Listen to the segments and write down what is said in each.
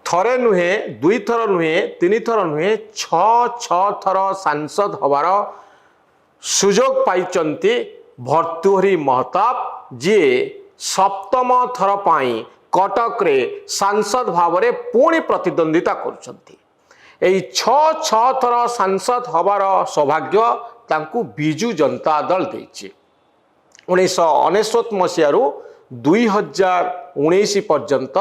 थरे नुहे दुई थर नुहे तीन थर नुहे छ थर सांसद हबार सुजोग पाइचंती भर्तृहरि महताब जी सप्तम थर पाई कटक रे सांसद भाव में पुणी प्रतिद्वंदिता करुछंती। छ थर सांसद हबार सौभाग्य तांकु बिजु जनता दल देछि। 1999 मसीह 2019 पर्यंत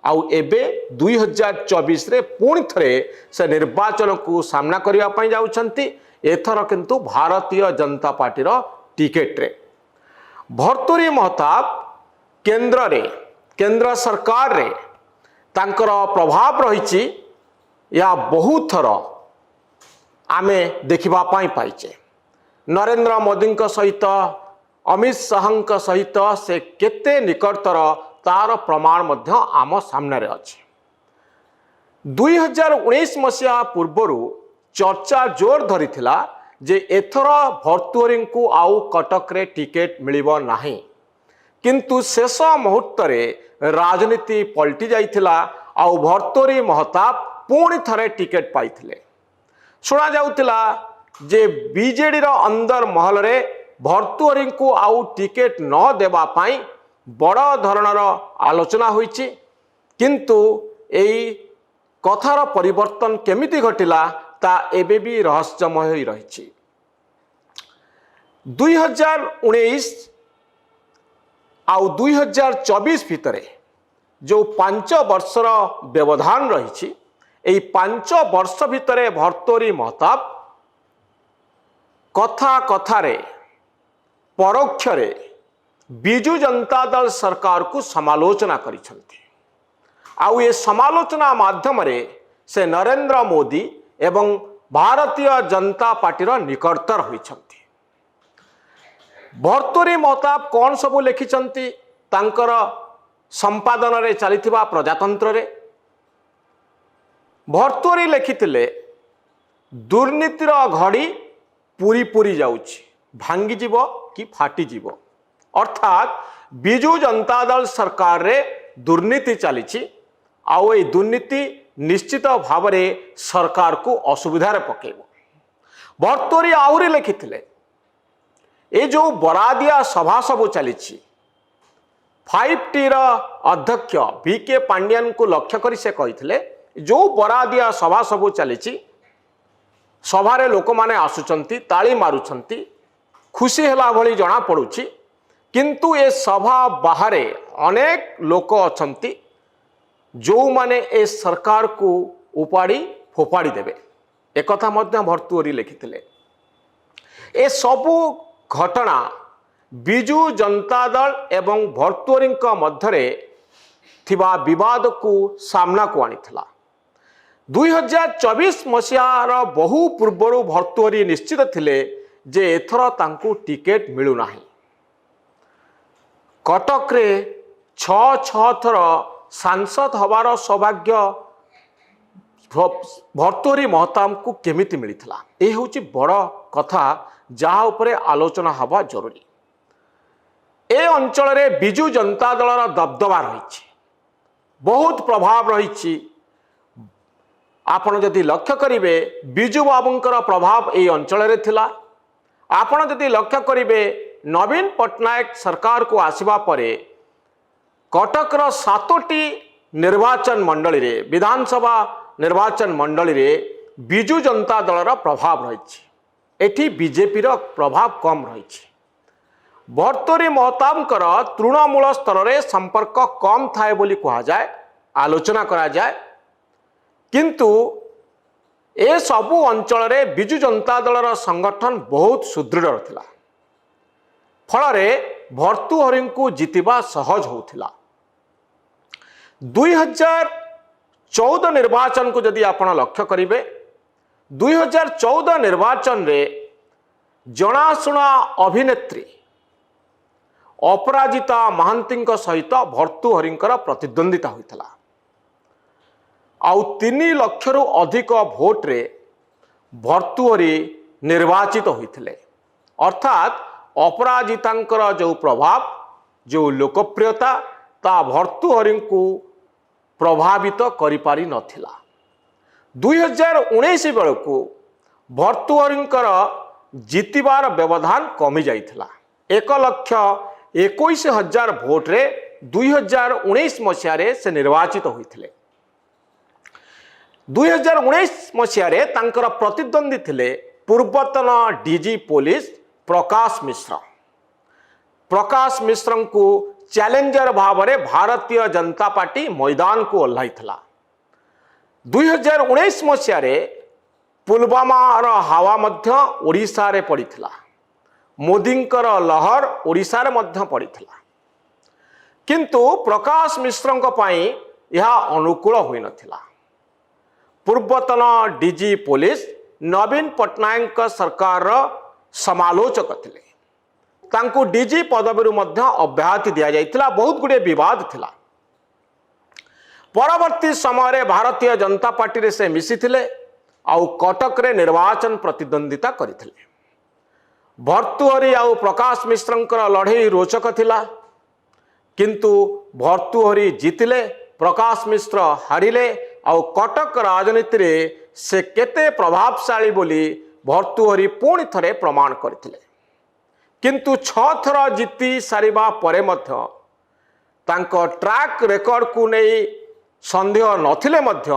आउ एबे 2024 रे पुणी थरे से निर्वाचन को सामना करबा पई जाउछंती। एथर किंतु भारतीय जनता पार्टी रो टिकेट रे भर्तृहरि महताब केंद्र सरकार रे तांकर प्रभाव रही या बहुत थर आमे देखिबा पाई पाइचे। नरेंद्र मोदी सहित अमित शाह सहित से केते निकटतर तार प्रमाण मध्य आम सामने अच्छे। 2019 मसीहा पूर्वर चर्चा जोर धरी जे एथर भर्तृहरि को आउ कटक रे टिकेट मिलिबो नाही, किंतु शेष मुहूर्त रे राजनीति पलटि जाइथिला आउ भर्तृहरि महताब पुणी थरे टिकेट पाइथिले। सुना जाउथिला जे बीजेडी रो अंदर महल रे भर्तृहरि को आउ टिकेट न देबा पाई बड़ धरणर आलोचना होइछि, किंतु एई कथार परिवर्तन केमिति घटिला ता एबे भी रहस्यमय होई रहिछि। 2019 आउ 2024 भितरे जो 5 वर्षर व्यवधान रही, 5 वर्ष भितरे भर्तृहरि महताब कथा कथारे परोक्षरे बिजु जनता दल सरकार को समालोचना करिसंती। आउ ये समालोचना माध्यम से नरेंद्र मोदी एवं भारतीय जनता पार्टी निकटतर होइछंती। भर्तृहरि महताब कौन सबू लिखिछंती तांकर संपादन रे चलिथिबा प्रजातंत्र रे भर्तृहरि लिखिथिले दुर्नीतिर घड़ी पूरी पूरी जाउछि, भांगी जीव कि फाटी जीव। अर्थात बिजु जनता दल सरकार रे दुर्नीति चली आउ ए दुर्नीति निश्चित भाव में सरकार को असुविधा पकेब। भर्तृहरि आहुरी लिखिथिले ए जो बरादिया सभा सब चली 5T अध्यक्ष VK पांड्यन को लक्ष्य करी से कही जो बरादिया सभा सब चली सभारे लोक माने आसुचंती ताली मारुचंती खुशी हेला भली जना पड़ुछि, किंतु ए सभा बाहर अनेक लोक अछंती जो माने ए सरकार को उपाड़ी फोपाड़ी देवे। एक कथा मध्य भर्तृहरि लिखिथिले। ए सबु घटना बिजु जनता दल एवं भर्तृहरि मध्यरे थिबा विवाद को सामना को आनिथिला। 2024 मसीहार बहु पूर्वर भर्तृहरि निश्चित थिले जे एथर तांकु टिकेट मिलु नाही। कटक रे छ थर सांसद हबार सौभाग्य भर्तृहरि महताब को केमिति मिलिथिला, ए होची बड़ कथा जहा उपरे आलोचना हवा जरूरी। ए अंचल रे बिजु जनता दलर दबदबा रही, बहुत प्रभाव रही। आपण जदि लक्ष्य करिवे बिजु बाबूंकर प्रभाव ए अंचल रे थिला। आपण जदि लक्ष्य करिवे नवीन पट्टनायक सरकार को आसीबा परे कटकर 7टी निर्वाचन मंडली रे विधानसभा निर्वाचन मंडली रे बिजु जनता दलर प्रभाव रही। एठी बीजेपी रो प्रभाव कम रही। भर्तृहरि महताबंकर तृणमूल स्तर रे संपर्क कम थाए बोली कहा जाए, आलोचना करा जाए, किंतु ए सबु अंचल रे बिजु जनता दलर संगठन बहुत सुदृढ़ थिला। फल रे भर्तृहरि को जितिबा सहज होथिला। 2014 निर्वाचन को जदि आपण लक्ष्य करिवे 2014 निर्वाचन रे जनाशुना अभिनेत्री अपराजिता महांती सहित भर्तृहरिंकर प्रतिद्वंदिता होता। आउ 3 लाख रु अधिक भोट रे भर्तृहरि निर्वाचित होते। अर्थात अपराजितांकर जो प्रभाव जो लोकप्रियता ता भर्तृहरि को ପ୍ରଭାବିତ କରିପାରି ନଥିଲା। 2019 ବେଳକୁ ଭର୍ତ୍ତୃହରିଙ୍କର ଜିତିବାର ବ୍ୟବଧାନ କମି ଯାଇଥିଲା। 1,21,000 ଭୋଟରେ 2019 ମସିହାରେ ସେ ନିର୍ବାଚିତ ହୋଇଥିଲେ। 2019 ମସିହାରେ ତାଙ୍କର ପ୍ରତିଦ୍ୱନ୍ଦ୍ୱୀ ଥିଲେ ପୂର୍ବତନ ଡିଜି ପୋଲିସ ପ୍ରକାଶ ମିଶ୍ର। ପ୍ରକାଶ ମିଶ୍ରଙ୍କୁ ଚ୍ୟାଲେଞ୍ଜର ଭାବରେ ଭାରତୀୟ ଜନତା ପାର୍ଟି ମଇଦାନକୁ ଓହ୍ଲାଇଥିଲା। 2019 ମସିହାରେ ପୁଲୱାମାର ହାୱା ମଧ୍ୟ ଓଡ଼ିଶାରେ ପଡ଼ିଥିଲା। ମୋଦିଙ୍କର ଲହର ଓଡ଼ିଶାରେ ମଧ୍ୟ ପଡ଼ିଥିଲା। କିନ୍ତୁ ପ୍ରକାଶ ମିଶ୍ରଙ୍କ ପାଇଁ ଏହା ଅନୁକୂଳ ହୋଇନଥିଲା। ପୂର୍ବତନ ଡିଜି ପୋଲିସ ନବୀନ ପଟ୍ଟନାୟକଙ୍କ ସରକାରର ସମାଲୋଚକ ଥିଲେ। ତାଙ୍କୁ ଡିଜି ପଦବୀରୁ ମଧ୍ୟ ଅବ୍ୟାହତି ଦିଆଯାଇଥିଲା। ବହୁତ ଗୁଡ଼ିଏ ବିବାଦ ଥିଲା। ପରବର୍ତ୍ତୀ ସମୟରେ ଭାରତୀୟ ଜନତା ପାର୍ଟିରେ ସେ ମିଶିଥିଲେ ଆଉ କଟକରେ ନିର୍ବାଚନ ପ୍ରତିଦ୍ୱନ୍ଦ୍ୱିତା କରିଥିଲେ। ଭର୍ତ୍ତୃହରି ଆଉ ପ୍ରକାଶ ମିଶ୍ରଙ୍କର ଲଢ଼େଇ ରୋଚକ ଥିଲା। କିନ୍ତୁ ଭର୍ତ୍ତୃହରି ଜିତିଲେ, ପ୍ରକାଶ ମିଶ୍ର ହାରିଲେ ଆଉ କଟକ ରାଜନୀତିରେ ସେ କେତେ ପ୍ରଭାବଶାଳୀ ବୋଲି ଭର୍ତ୍ତୃହରି ପୁଣି ଥରେ ପ୍ରମାଣ କରିଥିଲେ। କିନ୍ତୁ 6 ଥର ଜିତି ସାରିବା ପରେ ମଧ୍ୟ ତାଙ୍କ ଟ୍ରାକ୍ ରେକର୍ଡକୁ ନେଇ ସନ୍ଦେହ ନଥିଲେ ମଧ୍ୟ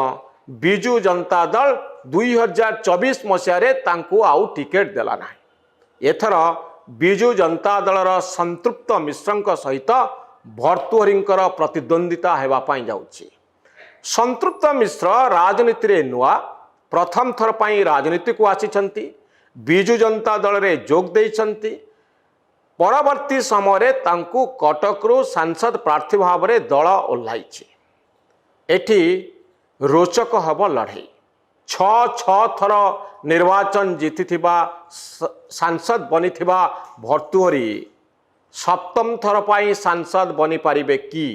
ବିଜୁ ଜନତା ଦଳ 2024 ମସିହାରେ ତାଙ୍କୁ ଆଉ ଟିକେଟ୍ ଦେଲା ନାହିଁ। ଏଥର ବିଜୁ ଜନତା ଦଳର ସନ୍ତୃପ୍ତ ମିଶ୍ରଙ୍କ ସହିତ ଭର୍ତ୍ତୃହରିଙ୍କର ପ୍ରତିଦ୍ୱନ୍ଦ୍ୱିତା ହେବା ପାଇଁ ଯାଉଛି। ସନ୍ତୃପ୍ତ ମିଶ୍ର ରାଜନୀତିରେ ନୂଆ, ପ୍ରଥମ ଥର ପାଇଁ ରାଜନୀତିକୁ ଆସିଛନ୍ତି। ବିଜୁ ଜନତା ଦଳରେ ଯୋଗ ଦେଇଛନ୍ତି। ପରବର୍ତ୍ତୀ ସମୟରେ ତାଙ୍କୁ କଟକରୁ ସାଂସଦ ପ୍ରାର୍ଥୀ ଭାବରେ ଦଳ ଓହ୍ଲାଇଛି। ଏଠି ରୋଚକ ହେବ ଲଢ଼େଇ। 6 ଥର ନିର୍ବାଚନ ଜିତିଥିବା ସାଂସଦ ବନିଥିବା ଭର୍ତ୍ତୃହରି ସପ୍ତମ ଥର ପାଇଁ ସାଂସଦ ବନିପାରିବେ କି?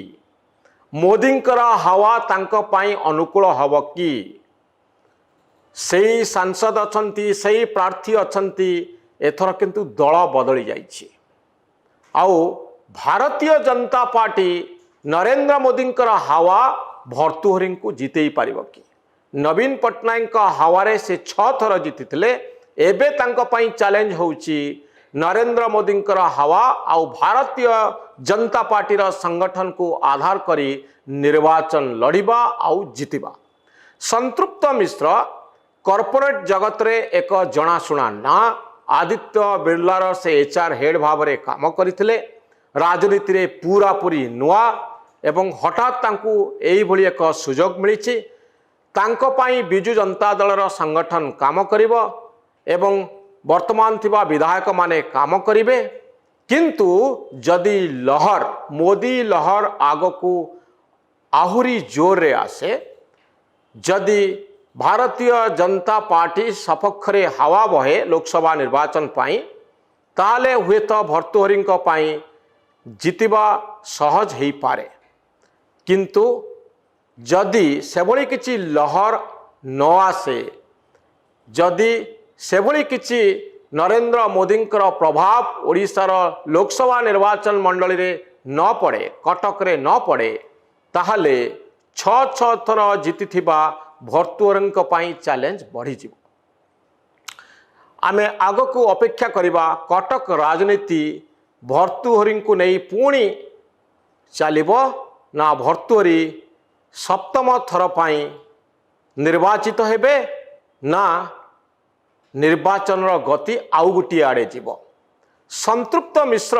ମୋଦିଙ୍କର ହାୱା ତାଙ୍କ ପାଇଁ ଅନୁକୂଳ ହେବ କି? ସେଇ ସାଂସଦ ଅଛନ୍ତି, ସେଇ ପ୍ରାର୍ଥୀ ଅଛନ୍ତି। ଏଥର କିନ୍ତୁ ଦଳ ବଦଳି ଯାଇଛି। ଆଉ ଭାରତୀୟ ଜନତା ପାର୍ଟି ନରେନ୍ଦ୍ର ମୋଦିଙ୍କର ହାୱା ଭର୍ତ୍ତୃହରିଙ୍କୁ ଜିତେଇ ପାରିବ କି? ନବୀନ ପଟ୍ଟନାୟକଙ୍କ ହାୱାରେ ସେ 6 ଥର ଜିତିଥିଲେ। ଏବେ ତାଙ୍କ ପାଇଁ ଚ୍ୟାଲେଞ୍ଜ ହେଉଛି ନରେନ୍ଦ୍ର ମୋଦିଙ୍କର ହାୱା ଆଉ ଭାରତୀୟ ଜନତା ପାର୍ଟିର ସଂଗଠନକୁ ଆଧାର କରି ନିର୍ବାଚନ ଲଢ଼ିବା ଆଉ ଜିତିବା। ସନ୍ତୃପ୍ତ ମିଶ୍ର କର୍ପୋରେଟ ଜଗତରେ ଏକ ଜଣାଶୁଣା ନାଁ। ଆଦିତ୍ୟ ବିର୍ଲାର ସେ HR ହେଡ୍ ଭାବରେ କାମ କରିଥିଲେ। ରାଜନୀତିରେ ପୁରାପୁରି ନୂଆ ଏବଂ ହଠାତ୍ ତାଙ୍କୁ ଏଇଭଳି ଏକ ସୁଯୋଗ ମିଳିଛି। ତାଙ୍କ ପାଇଁ ବିଜୁ ଜନତା ଦଳର ସଂଗଠନ କାମ କରିବ ଏବଂ ବର୍ତ୍ତମାନ ଥିବା ବିଧାୟକମାନେ କାମ କରିବେ। କିନ୍ତୁ ଯଦି ଲହର, ମୋଦି ଲହର ଆଗକୁ ଆହୁରି ଜୋରରେ ଆସେ, ଯଦି ଭାରତୀୟ ଜନତା ପାର୍ଟି ସପକ୍ଷରେ ହାୱା ବହେ ଲୋକସଭା ନିର୍ବାଚନ ପାଇଁ, ତାହେଲେ ହୁଏତ ଭର୍ତ୍ତୃହରିଙ୍କ ପାଇଁ ଜିତିବା ସହଜ ହୋଇପାରେ। କିନ୍ତୁ ଯଦି ସେଭଳି କିଛି ଲହର ନ ଆସେ, ଯଦି ସେଭଳି କିଛି ନରେନ୍ଦ୍ର ମୋଦିଙ୍କର ପ୍ରଭାବ ଓଡ଼ିଶାର ଲୋକସଭା ନିର୍ବାଚନ ମଣ୍ଡଳୀରେ ନ ପଡ଼େ, କଟକରେ ନ ପଡ଼େ, ତାହେଲେ 6 ଥର ଜିତିଥିବା ଭର୍ତ୍ତୃହରିଙ୍କ ପାଇଁ ଚ୍ୟାଲେଞ୍ଜ ବଢ଼ିଯିବ। ଆମେ ଆଗକୁ ଅପେକ୍ଷା କରିବା କଟକ ରାଜନୀତି ଭର୍ତ୍ତୃହରିଙ୍କୁ ନେଇ ପୁଣି ଚାଲିବ ନା ଭର୍ତ୍ତୃହରି ସପ୍ତମ ଥର ପାଇଁ ନିର୍ବାଚିତ ହେବେ ନା ନିର୍ବାଚନର ଗତି ଆଉ ଗୋଟିଏ ଆଡ଼େ ଯିବ। ସନ୍ତୃପ୍ତ ମିଶ୍ର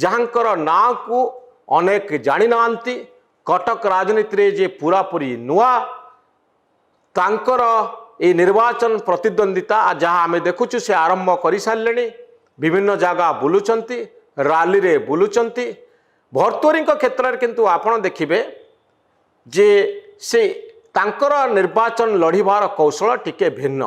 ଯାହାଙ୍କର ନାଁକୁ ଅନେକ ଜାଣିନାହାନ୍ତି, କଟକ ରାଜନୀତିରେ ଯେ ପୁରାପୁରି ନୂଆ, ତାଙ୍କର এই ନିର୍ବାଚନ ପ୍ରତିଦ୍ୱନ୍ଦ୍ୱିତା ଯାହା ଆମେ ଦେଖୁଛୁ ସେ ଆରମ୍ଭ କରିସାରିଲେଣି। ବିଭିନ୍ନ ଜାଗା ବୁଲୁଛନ୍ତି, ରାଲିରେ ବୁଲୁଛନ୍ତି। ଭର୍ତ୍ତୃହରିଙ୍କ କ୍ଷେତ୍ରରେ କିନ୍ତୁ ଆପଣ ଦେଖିବେ ଯେ ସେ ତାଙ୍କର ନିର୍ବାଚନ ଲଢ଼ିବାର କୌଶଳ ଟିକେ ଭିନ୍ନ।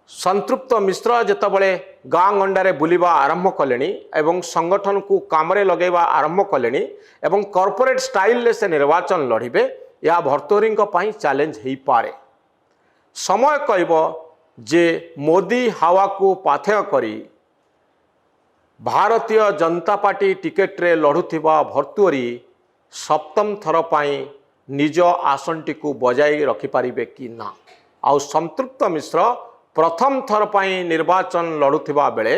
ସନ୍ତୃପ୍ତ ମିଶ୍ର ଯେତେବେଳେ ଗାଁ ଗଣ୍ଡାରେ ବୁଲିବା ଆରମ୍ଭ କଲେଣି ଏବଂ ସଂଗଠନକୁ କାମରେ ଲଗାଇବା ଆରମ୍ଭ କଲେଣି ଏବଂ କର୍ପୋରେଟ ଷ୍ଟାଇଲରେ ସେ ନିର୍ବାଚନ ଲଢ଼ିବେ, ଏହା ଭର୍ତ୍ତୃହରିଙ୍କ ପାଇଁ ଚ୍ୟାଲେଞ୍ଜ ହୋଇପାରେ। ସମୟ କହିବ ଯେ ମୋଦି ହାୱାକୁ ପାଥେୟ କରି ଭାରତୀୟ ଜନତା ପାର୍ଟି ଟିକେଟରେ ଲଢ଼ୁଥିବା ଭର୍ତ୍ତୃହରି ସପ୍ତମ ଥର ପାଇଁ निज आसनटी को बजाई रखिपारे कि ना। आउ संतृप्त मिश्र प्रथम थर पर निर्वाचन लड़ुवा बेले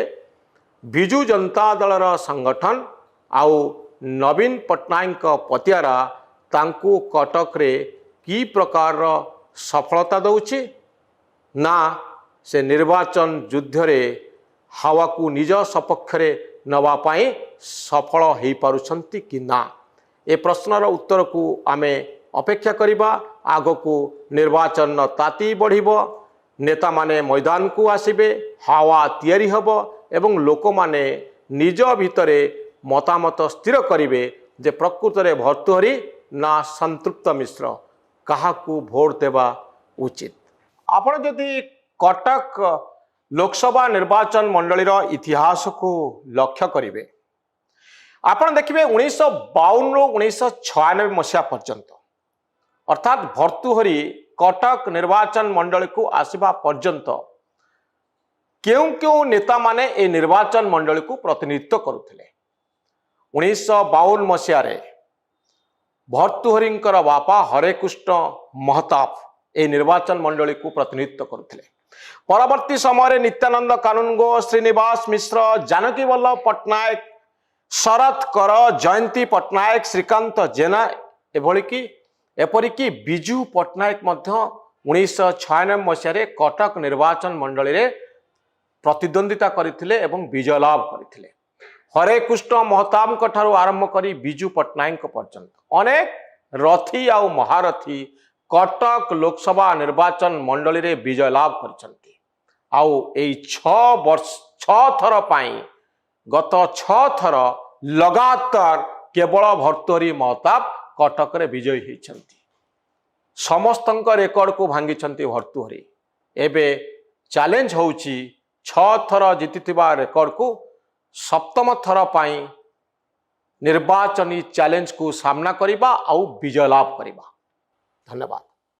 विजु जनता दलर संगठन आउ नवीन पट्टनायक पतियारा तांकू कटक रे की प्रकार सफलता दौछि ना से निर्वाचन युद्ध रे हावा को निज सपक्ष नवा पाई सफल हो पारुछंती कि ना। ए प्रश्नर उत्तर को आमे अपेक्षा करिबा। आग को निर्वाचन ताती बढ़िबो, नेता माने मैदान को आसिबे, हावा तैयारी हबो एवं लोक माने निज भितरे मतामत स्थिर करिवे जे प्रकृत रे भर्तृहरि ना संतृप्त मिश्र काहाकू भोट देवा उचित। आपण जदि कटक लोकसभा निर्वाचन मंडलीर इतिहास को लक्ष्य करिवे, आपण देखिए 1952 रु 1996 मसीहा पर्यंत अर्थात भर्तृहरि कटक निर्वाचन मंडली को आसवा पर्यंत क्यों क्यों नेता माने ए निर्वाचन मंडली को प्रतिनिधित्व करुथिले। 1952 मसीह भर्तृहरिंकर बापा हरेकृष्ण महताब ए निर्वाचन मंडली को प्रतिनिधित्व करुथिले। परवर्ती समय नित्यानंद कानूनगो, श्रीनिवास मिश्र, जानकी वल्लभ पट्टनायक, शरद कर, जयंती पट्टनायक, श्रीकांत जेना एपरिकी विजु पट्टनायक 1996 मसीह कटक निर्वाचन मंडली रे प्रतिद्वंदिता करथिले एवं विजय लाभ करथिले। हरेकृष्ण महताब ठारू आरंभ करी विजु पट्टनायक पर्यंत अनेक रथी आउ महारथी कटक लोकसभा निर्वाचन मंडली रे विजय लाभ करछंती। आउ एई 6 थर पाई गत 6 थर लगातार केवल भर्तृहरि महताब कटक रे विजयी होइछंती। समस्तंक रेकर्ड को भांगिछंती भर्तृहरि। एबे चैलेंज होउची 6 थर जीतिथिबा रेकर्ड को 7म थर पाई निर्वाचनी चैलेंज को सामना करिबा आउ विजय लाभ करिबा। धन्यवाद।